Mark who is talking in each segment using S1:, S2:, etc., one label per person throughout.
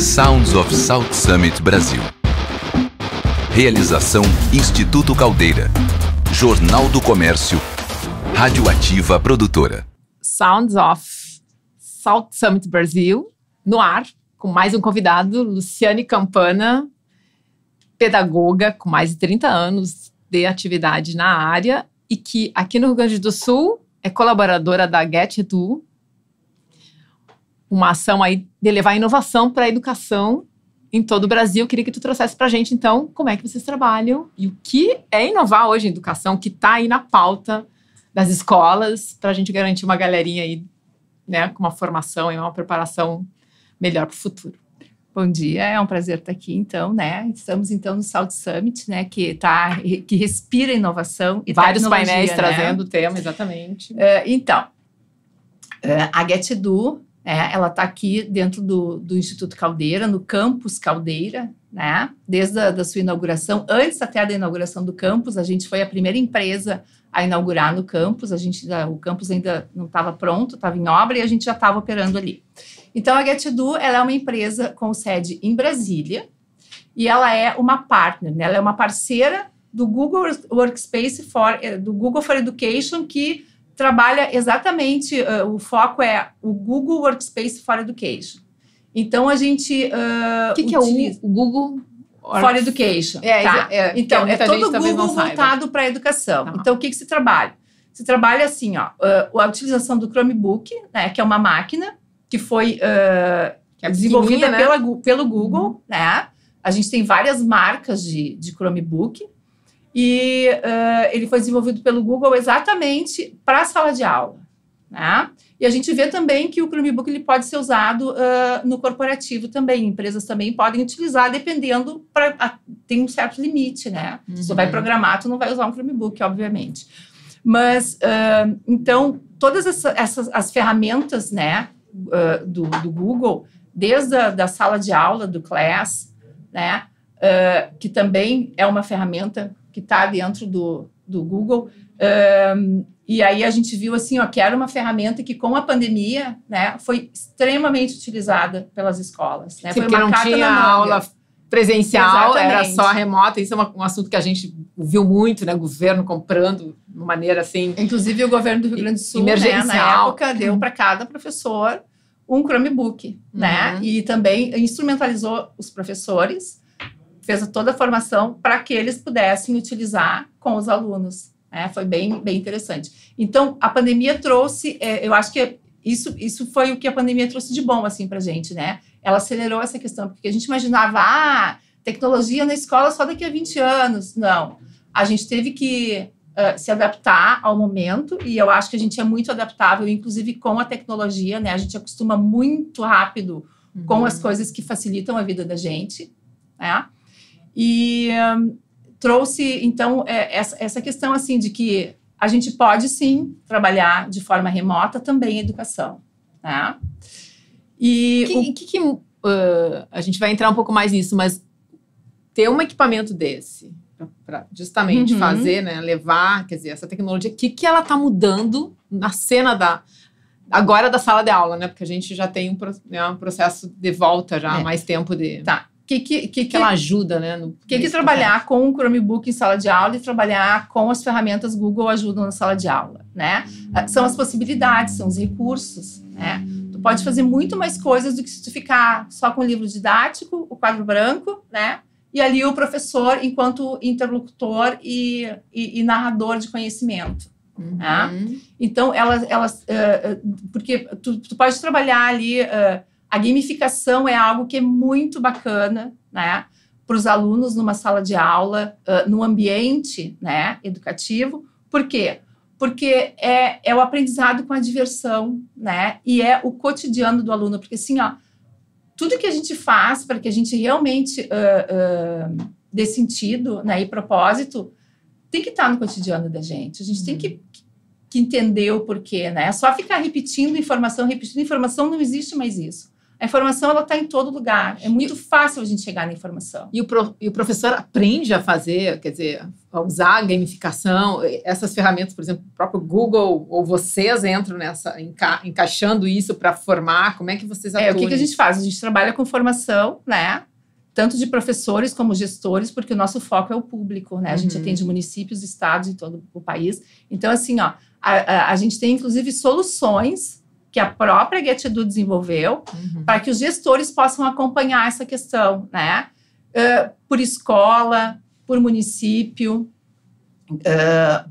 S1: Sounds of South Summit Brasil. Realização Instituto Caldeira. Jornal do Comércio. Radioativa Produtora.
S2: Sounds of South Summit Brasil, no ar, com mais um convidado, Luciane Campana, pedagoga com mais de 30 anos de atividade na área e que aqui no Rio Grande do Sul é colaboradora da GetEdu, uma ação aí de levar inovação para a educação em todo o Brasil. Queria que tu trouxesse para a gente, então, como é que vocês trabalham e o que é inovar hoje em educação, que está aí na pauta das escolas, para a gente garantir uma galerinha aí, né, com uma formação e uma preparação melhor para o futuro.
S3: Bom dia, é um prazer estar aqui, então, né? Estamos, então, no South Summit, né? Que respira inovação e
S2: vários
S3: tecnologia,
S2: painéis
S3: né?
S2: trazendo o tema, exatamente.
S3: A GetEdu, ela está aqui dentro do Instituto Caldeira, no campus Caldeira, né? Desde a sua inauguração, antes até da inauguração do campus, a gente foi a primeira empresa a inaugurar no campus. O campus ainda não estava pronto, estava em obra e a gente já estava operando ali. Então, a GetEdu, ela é uma empresa com sede em Brasília e ela é uma partner, né? Ela é uma parceira do Google Workspace do Google for Education, que trabalha exatamente, o foco é o Google Workspace for Education. Então, a gente
S2: O que é o Google
S3: for Education? Então, é todo o Google voltado para a educação.
S2: Tá.
S3: Então, o que se trabalha? Se trabalha assim, a utilização do Chromebook, né, que é uma máquina que foi desenvolvida, né, pelo Google, né? A gente tem várias marcas de Chromebook e ele foi desenvolvido pelo Google exatamente para a sala de aula, né? E a gente vê também que o Chromebook ele pode ser usado no corporativo também. Empresas também podem utilizar, dependendo, tem um certo limite, né? Se tu vai programar, tu não vai usar um Chromebook, obviamente. Mas, então, todas as ferramentas, né, do Google, desde a sala de aula, do Class, né, que também é uma ferramenta que está dentro do Google, e aí a gente viu assim, que era uma ferramenta que com a pandemia, né, foi extremamente utilizada pelas escolas, né?
S2: Sim,
S3: foi
S2: porque não tinha aula presencial,
S3: exatamente,
S2: era só remota. Isso é um assunto que a gente viu muito, né? Governo comprando de uma maneira assim.
S3: Inclusive o governo do Rio Grande do Sul,
S2: emergencial,
S3: né, na época, deu para cada professor um Chromebook, né? E também instrumentalizou os professores, fez toda a formação para que eles pudessem utilizar com os alunos. Foi bem interessante. Então, a pandemia trouxe, eu acho que isso foi o que a pandemia trouxe de bom, assim, pra gente, né? Ela acelerou essa questão, porque a gente imaginava, tecnologia na escola só daqui a 20 anos. Não, a gente teve que se adaptar ao momento, e eu acho que a gente é muito adaptável, inclusive com a tecnologia, né? A gente acostuma muito rápido com as coisas que facilitam a vida da gente, né? E trouxe, então, essa questão, assim, de que a gente pode, sim, trabalhar de forma remota também em educação, tá? E
S2: a gente vai entrar um pouco mais nisso, mas ter um equipamento desse para justamente fazer, né, levar, quer dizer, essa tecnologia, o que ela está mudando na cena agora da sala de aula, né? Porque a gente já tem um processo de volta já há mais tempo de...
S3: Tá. Que
S2: ela ajuda, né?
S3: Que trabalhar com o Chromebook em sala de aula e trabalhar com as ferramentas Google ajudam na sala de aula, né? São as possibilidades, são os recursos, né? Tu pode fazer muito mais coisas do que se tu ficar só com o livro didático, o quadro branco, né? E ali o professor enquanto interlocutor e narrador de conhecimento. Né? Então, porque tu pode trabalhar ali... A gamificação é algo que é muito bacana, né, para os alunos numa sala de aula, num ambiente, né, educativo. Por quê? Porque é o aprendizado com a diversão, né, e é o cotidiano do aluno. Porque, assim, tudo que a gente faz para que a gente realmente dê sentido, né, e propósito, tem que estar no cotidiano da gente. A gente tem que entender o porquê, né? Só ficar repetindo informação, não existe mais isso. A informação, ela está em todo lugar. É muito fácil a gente chegar na informação.
S2: E o professor aprende a fazer, quer dizer, a usar a gamificação, essas ferramentas, por exemplo, o próprio Google, ou vocês entram nessa, encaixando isso para formar, como é que vocês atuam?
S3: O que a gente faz? A gente trabalha com formação, né? Tanto de professores como gestores, porque o nosso foco é o público, né? A gente atende municípios, estados em todo o país. Então, assim, ó, a gente tem, inclusive, soluções que a própria GetEdu desenvolveu para que os gestores possam acompanhar essa questão, né? Por escola, por município,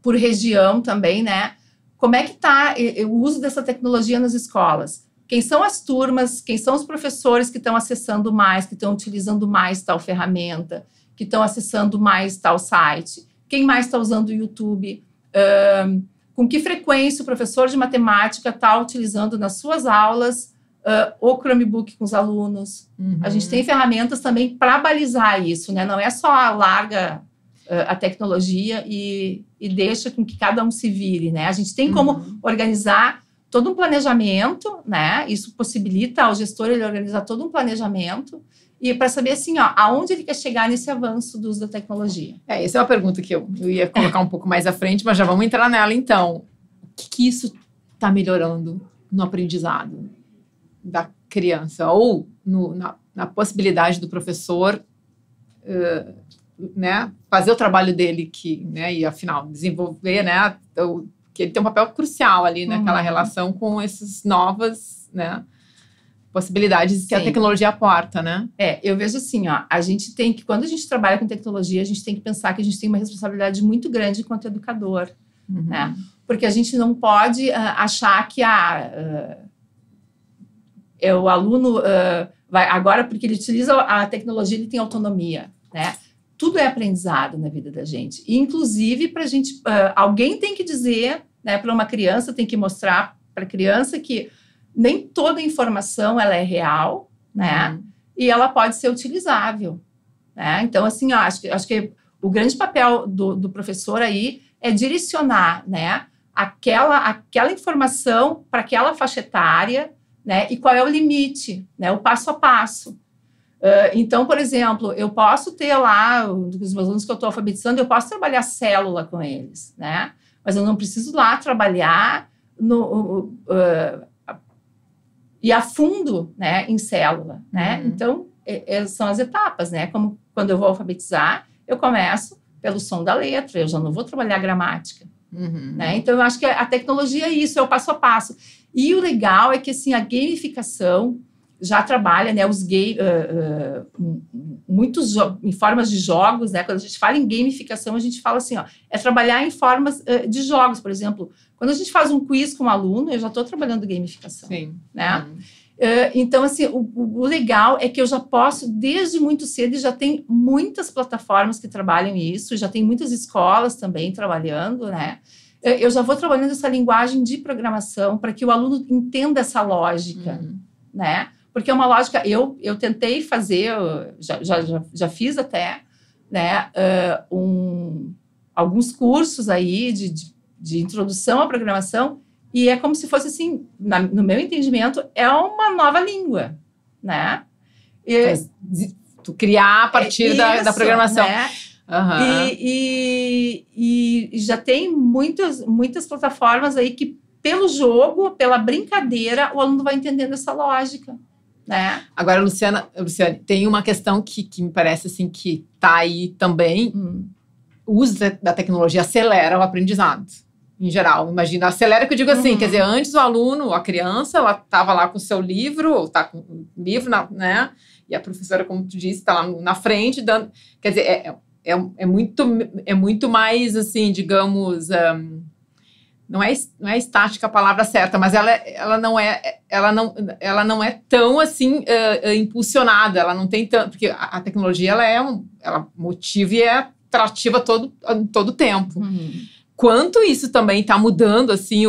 S3: por região também, né? Como é que está o uso dessa tecnologia nas escolas? Quem são as turmas, quem são os professores que estão acessando mais, que estão utilizando mais tal ferramenta, que estão acessando mais tal site? Quem mais está usando o YouTube? Com que frequência o professor de matemática está utilizando nas suas aulas o Chromebook com os alunos? A gente tem ferramentas também para balizar isso, né? Não é só larga a tecnologia e deixa com que cada um se vire, né? A gente tem como organizar todo um planejamento, né? Isso possibilita ao gestor ele organizar todo um planejamento e para saber, assim, ó, aonde ele quer chegar nesse avanço do uso da tecnologia.
S2: Essa é uma pergunta que eu ia colocar um pouco mais à frente, mas já vamos entrar nela, então. O que isso está melhorando no aprendizado da criança? Ou na possibilidade do professor, né, fazer o trabalho dele, né, e, afinal, desenvolver, né, que ele tem um papel crucial ali naquela relação com essas novas, né, possibilidades que a tecnologia aporta, né?
S3: Eu vejo assim, ó, a gente tem que, quando a gente trabalha com tecnologia, a gente tem que pensar que a gente tem uma responsabilidade muito grande enquanto educador, né? Porque a gente não pode achar que o aluno vai agora, porque ele utiliza a tecnologia, ele tem autonomia, né? Tudo é aprendizado na vida da gente. E, inclusive, para a gente, alguém tem que dizer, né, para uma criança, tem que mostrar para a criança que nem toda informação ela é real, né? E ela pode ser utilizável, né? Então, assim, acho que o grande papel do professor aí é direcionar, né, aquela informação para aquela faixa etária, né? E qual é o limite, né? O passo a passo. Então, por exemplo, eu posso ter lá, os meus alunos que eu estou alfabetizando, eu posso trabalhar célula com eles, né? Mas eu não preciso lá trabalhar e a fundo, né, em célula, né? Então, são as etapas, né? Como quando eu vou alfabetizar, eu começo pelo som da letra, eu já não vou trabalhar gramática, né? Então, eu acho que a tecnologia é isso, é o passo a passo. E o legal é que, assim, a gamificação já trabalha, né, muitos em formas de jogos, né? Quando a gente fala em gamificação, a gente fala assim, ó, é trabalhar em formas de jogos, por exemplo. Quando a gente faz um quiz com um aluno, eu já estou trabalhando gamificação.
S2: Sim.
S3: Né? Então, assim, o legal é que eu já posso, desde muito cedo, e já tem muitas plataformas que trabalham isso, já tem muitas escolas também trabalhando, né? Eu já vou trabalhando essa linguagem de programação para que o aluno entenda essa lógica, né? Porque é uma lógica, eu tentei fazer, já fiz até, né, alguns cursos aí de introdução à programação, e é como se fosse assim, no meu entendimento, é uma nova língua, né?
S2: Tu criar a partir da programação.
S3: Né? E já tem muitas plataformas aí que, pelo jogo, pela brincadeira, o aluno vai entendendo essa lógica, né?
S2: Agora, Luciane, tem uma questão que me parece assim que está aí também. O uso da tecnologia acelera o aprendizado, em geral. Imagina, acelera que eu digo assim, quer dizer, antes o aluno, a criança, ela estava lá com o seu livro, ou está com o livro, né? E a professora, como tu disse, está lá na frente, dando... Quer dizer, é muito mais, assim, digamos... Não é estática a palavra certa, mas ela não é tão assim impulsionada, ela não tem tanto, porque a tecnologia ela motiva e é atrativa todo o tempo. Quanto isso também está mudando assim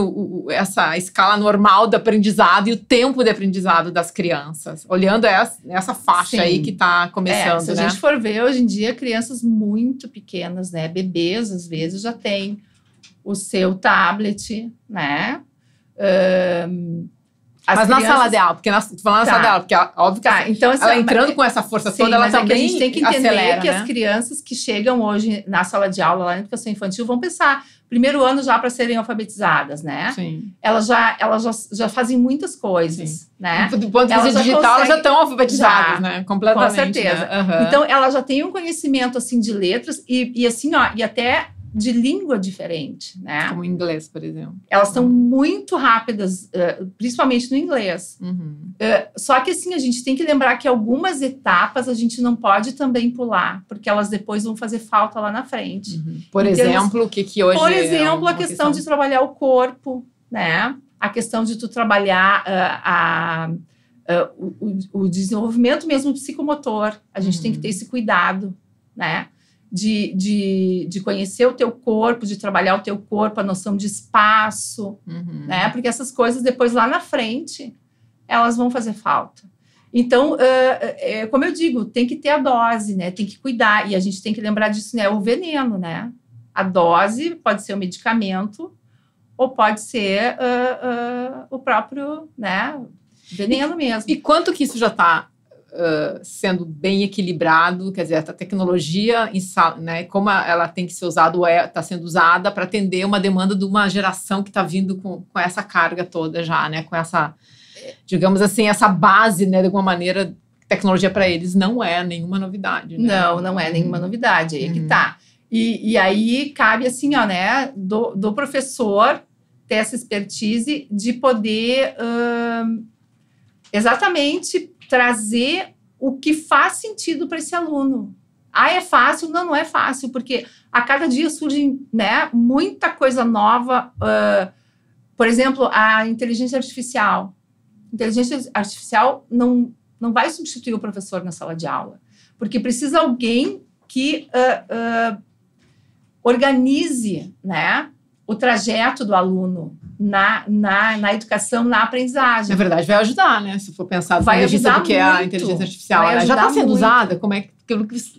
S2: essa escala normal do aprendizado e o tempo de aprendizado das crianças, olhando essa faixa aí que está começando.
S3: Se a gente for ver hoje em dia, crianças muito pequenas, né, bebês às vezes já têm o seu tablet, né?
S2: Mas na sala de aula, porque tô falando na sala de aula, porque óbvio que
S3: então, assim,
S2: ela entrando com essa força toda, ela também
S3: a gente tem que entender
S2: acelera,
S3: que
S2: né?
S3: as crianças que chegam hoje na sala de aula, lá na educação infantil, vão pensar, primeiro ano já para serem alfabetizadas, né?
S2: Sim.
S3: Elas já fazem muitas coisas, né?
S2: Do ponto de vista digital, elas já estão alfabetizadas, né? Completamente.
S3: Com certeza.
S2: Né? Uhum.
S3: Então, ela já tem um conhecimento, assim, de letras e assim, ó, e até de língua diferente, né?
S2: Como o inglês, por exemplo.
S3: Elas estão muito rápidas, principalmente no inglês. Só que, assim, a gente tem que lembrar que algumas etapas a gente não pode também pular, porque elas depois vão fazer falta lá na frente.
S2: Por exemplo, o que hoje
S3: Por exemplo,
S2: é
S3: a questão de trabalhar o corpo, né? A questão de tu trabalhar o desenvolvimento mesmo psicomotor. A gente tem que ter esse cuidado, né? De conhecer o teu corpo, de trabalhar o teu corpo, a noção de espaço, né? Porque essas coisas depois lá na frente, elas vão fazer falta. Então, como eu digo, tem que ter a dose, né? Tem que cuidar, e a gente tem que lembrar disso, né? O veneno, né? A dose pode ser o medicamento ou pode ser o próprio, né? Veneno mesmo.
S2: E quanto que isso já está sendo bem equilibrado, quer dizer, a tecnologia, né, como ela tem que ser usada ou está sendo usada para atender uma demanda de uma geração que está vindo com essa carga toda já, né, com essa, digamos assim, essa base, né, de alguma maneira, tecnologia para eles não é nenhuma novidade. Né?
S3: Não é nenhuma novidade, aí é que tá. E aí cabe assim, ó, né, do professor ter essa expertise de poder exatamente trazer o que faz sentido para esse aluno. É fácil? Não é fácil, porque a cada dia surge, né, muita coisa nova. Por exemplo, a inteligência artificial. Inteligência artificial não vai substituir o professor na sala de aula, porque precisa alguém que organize, né, o trajeto do aluno na educação, na aprendizagem.
S2: Na verdade, vai ajudar, né? Se for pensar do
S3: vai
S2: ponto de vista
S3: ajudar
S2: do que é a
S3: muito.
S2: inteligência artificial.
S3: Vai
S2: Ela já está
S3: ajudar
S2: sendo
S3: muito.
S2: usada, como é que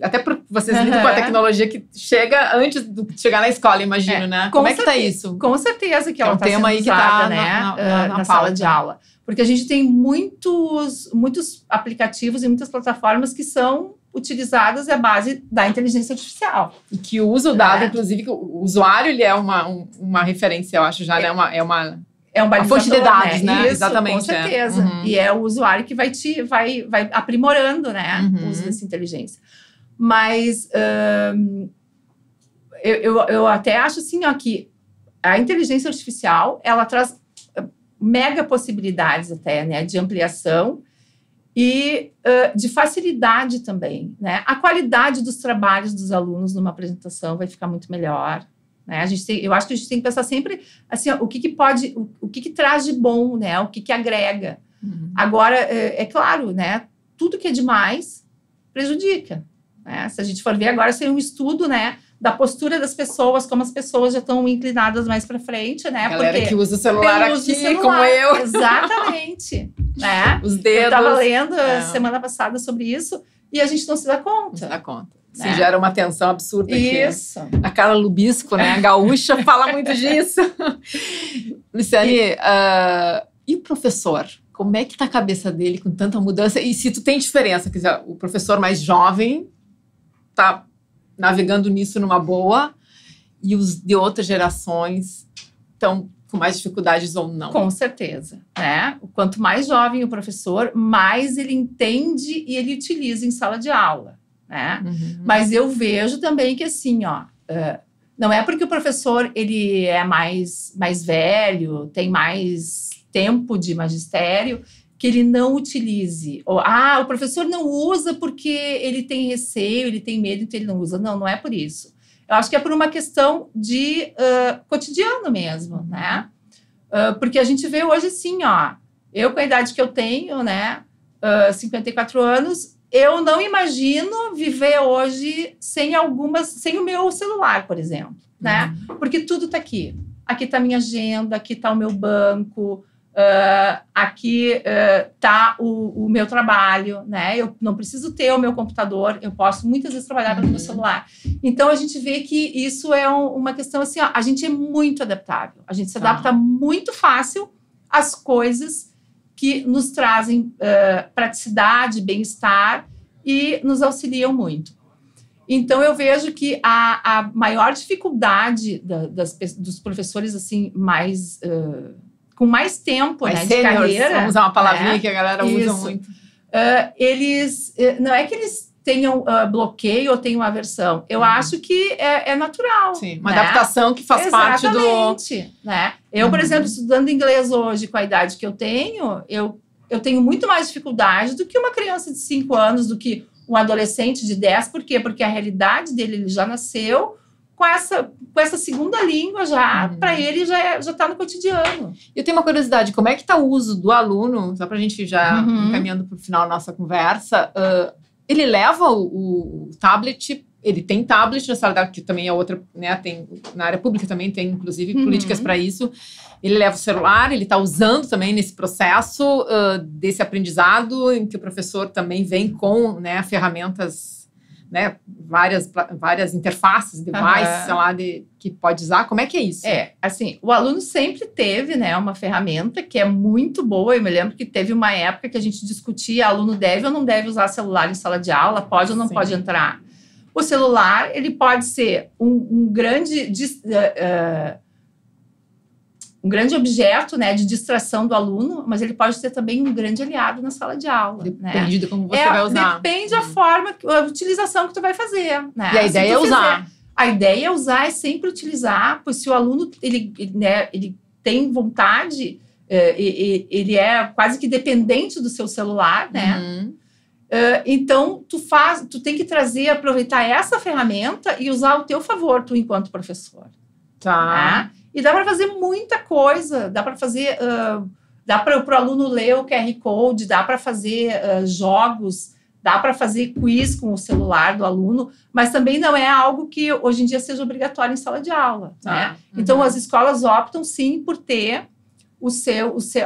S2: até porque vocês lidam com a tecnologia que chega antes de chegar na escola, imagino, né? Como é que está isso?
S3: Com certeza que ela está
S2: um tema
S3: sendo
S2: aí que
S3: usada,
S2: tá
S3: né, na sala de aula. Porque a gente tem muitos aplicativos e muitas plataformas que são utilizadas à base da inteligência artificial.
S2: E que usa o dado, inclusive, que o usuário ele é uma referência, eu acho, já, né?
S3: É um balizador,
S2: fonte de dados, né?
S3: Isso,
S2: exatamente.
S3: Com certeza. E é o usuário que vai aprimorando, né, o uso dessa inteligência. Mas eu até acho assim, ó, que a inteligência artificial, ela traz mega possibilidades até, né, de ampliação e de facilidade também, né? A qualidade dos trabalhos dos alunos numa apresentação vai ficar muito melhor, né? Eu acho que a gente tem que pensar sempre assim, ó, o que traz de bom, né? O que agrega. Agora, é claro, né? Tudo que é demais prejudica, né? Se a gente for ver agora, seria um estudo, né, da postura das pessoas, como as pessoas já estão inclinadas mais para frente, né?
S2: A galera que usa o celular aqui, como eu.
S3: Exatamente. Né?
S2: Os dedos.
S3: Eu estava lendo semana passada sobre isso e a gente não se dá conta.
S2: Não se dá conta.
S3: Né?
S2: Se gera uma tensão absurda aqui.
S3: Isso.
S2: A Carla Lubisco, né? A gaúcha, fala muito disso. Luciane, e o professor? Como é que tá a cabeça dele com tanta mudança? E se tu tem diferença, quer dizer, o professor mais jovem tá navegando nisso numa boa e os de outras gerações estão com mais dificuldades ou não?
S3: Com certeza, né? Quanto mais jovem o professor, mais ele entende e ele utiliza em sala de aula, né? Mas eu vejo também que assim, ó, não é porque o professor ele é mais velho, tem mais tempo de magistério, que ele não utilize. O professor não usa porque ele tem receio, ele tem medo, então ele não usa. Não é por isso. Eu acho que é por uma questão de cotidiano mesmo, né? Porque a gente vê hoje assim, ó, eu com a idade que eu tenho, né, 54 anos, eu não imagino viver hoje sem o meu celular, por exemplo, né? Porque tudo tá aqui. Aqui tá a minha agenda, aqui tá o meu banco, aqui tá o meu trabalho, né? Eu não preciso ter o meu computador, eu posso muitas vezes trabalhar pelo meu celular. Então, a gente vê que isso é uma questão assim, ó, a gente é muito adaptável, a gente se adapta muito fácil às coisas que nos trazem praticidade, bem-estar e nos auxiliam muito. Então, eu vejo que a maior dificuldade dos professores assim, com mais tempo, né, de carreira...
S2: Vamos usar uma palavrinha que a galera usa muito.
S3: Eles... Não é que eles tenham bloqueio ou tenham aversão. Eu acho que é natural.
S2: Sim, uma adaptação que faz parte do...
S3: Exatamente. Né? Eu, por exemplo, estudando inglês hoje com a idade que eu tenho, eu tenho muito mais dificuldade do que uma criança de 5 anos, do que um adolescente de 10. Por quê? Porque a realidade dele, ele já nasceu com essa segunda língua já, para ele já está no cotidiano.
S2: Eu tenho uma curiosidade, como é que está o uso do aluno, só para a gente já encaminhando para o final da nossa conversa, ele leva o tablet, ele tem tablet na sala de aula, que também é outra, né, tem, na área pública também tem, inclusive, políticas para isso. Ele leva o celular, ele está usando também nesse processo desse aprendizado, em que o professor também vem com, né, ferramentas, né, várias interfaces, devices, sei lá, que pode usar. Como é que é isso?
S3: Assim, o aluno sempre teve, né, uma ferramenta que é muito boa. Eu me lembro que teve uma época que a gente discutia, aluno deve ou não deve usar celular em sala de aula, pode ou não pode entrar. O celular, ele pode ser um grande objeto, né, de distração do aluno, mas ele pode ser também um grande aliado na sala de aula.
S2: Depende de como você vai usar.
S3: Depende da forma, a utilização que tu vai fazer. Né?
S2: E a ideia é usar.
S3: A ideia é usar, é sempre utilizar, pois se o aluno ele tem vontade, ele é quase que dependente do seu celular, né? Então, tu tem que aproveitar essa ferramenta e usar ao teu favor, tu enquanto professor.
S2: Tá.
S3: Né? E dá para fazer muita coisa, dá para fazer, dá para o aluno ler o QR Code, dá para fazer jogos, dá para fazer quiz com o celular do aluno, mas também não é algo que hoje em dia seja obrigatório em sala de aula. Né? Então, as escolas optam sim por ter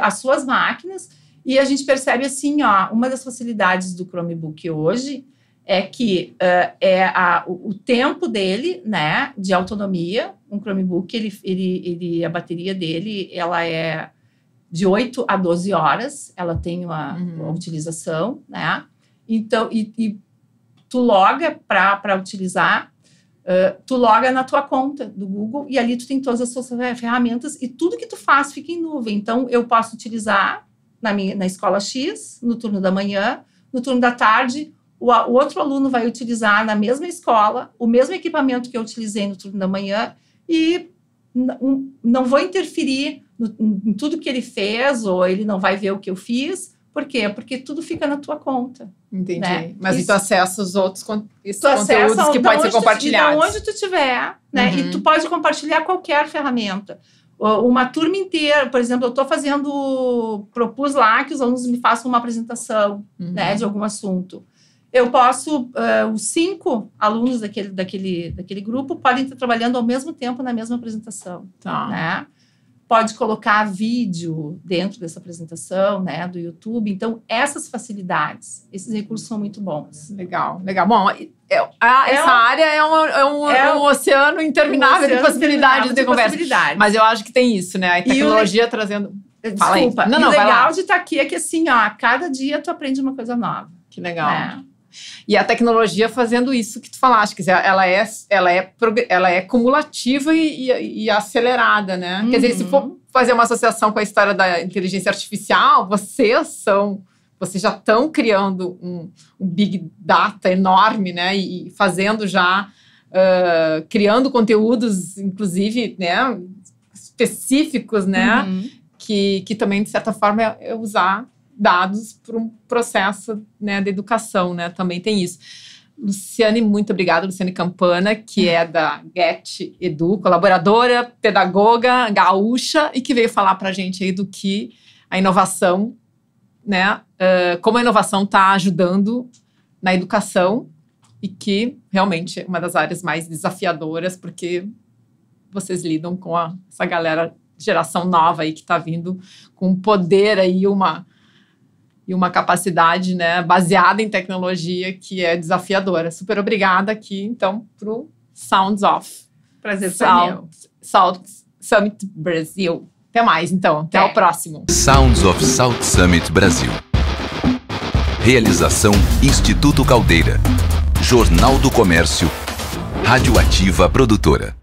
S3: as suas máquinas, e a gente percebe assim, uma das facilidades do Chromebook hoje é que o tempo dele, né, de autonomia. Um Chromebook, a bateria dele, ela é de 8 a 12 horas, ela tem uma utilização, né? Então, e tu loga para utilizar, tu loga na tua conta do Google, e ali tu tem todas as suas ferramentas, e tudo que tu faz fica em nuvem. Então, eu posso utilizar na escola X, no turno da manhã, no turno da tarde, o outro aluno vai utilizar na mesma escola o mesmo equipamento que eu utilizei no turno da manhã, e não vou interferir em tudo que ele fez, ou ele não vai ver o que eu fiz. Por quê? Porque tudo fica na tua conta.
S2: Entendi.
S3: Né?
S2: Mas tu acessa os outros conteúdos que podem ser compartilhados.
S3: De onde tu estiver, né? E tu pode compartilhar qualquer ferramenta. Uma turma inteira, por exemplo, propus lá que os alunos me façam uma apresentação, né, de algum assunto. Eu posso, os 5 alunos daquele grupo podem estar trabalhando ao mesmo tempo na mesma apresentação.
S2: Tá.
S3: Né? Pode colocar vídeo dentro dessa apresentação, né, do YouTube. Então, essas facilidades, esses recursos são muito bons.
S2: Legal, legal. Bom, essa área é um oceano interminável de possibilidades de conversa. Mas eu acho que tem isso, né? A tecnologia trazendo...
S3: Desculpa.
S2: Fala aí.
S3: O legal de estar aqui é que, assim, cada dia tu aprende uma coisa nova.
S2: Que legal. Né? E a tecnologia fazendo isso que tu falaste, quer dizer, ela é cumulativa e acelerada, né? Quer dizer, se for fazer uma associação com a história da inteligência artificial, vocês já estão criando um big data enorme, né? E fazendo já, criando conteúdos, inclusive, né, específicos, né? Que também, de certa forma, é usar dados para um processo, né, de educação, né? Também tem isso. Luciane, muito obrigada. Luciane Campana, que é da Get Edu, colaboradora, pedagoga, gaúcha, e que veio falar para a gente aí do que a inovação, né? Como a inovação está ajudando na educação, e que realmente é uma das áreas mais desafiadoras, porque vocês lidam com essa galera, geração nova aí que está vindo com poder aí, e uma capacidade, né, baseada em tecnologia que é desafiadora. Super obrigada aqui, então, para o Sounds Off.
S3: Prazer foi meu.
S2: South Summit Brasil. Até mais, então. Até o próximo.
S1: Sounds of South Summit Brasil. Realização Instituto Caldeira. Jornal do Comércio. Rádio Ativa Produtora.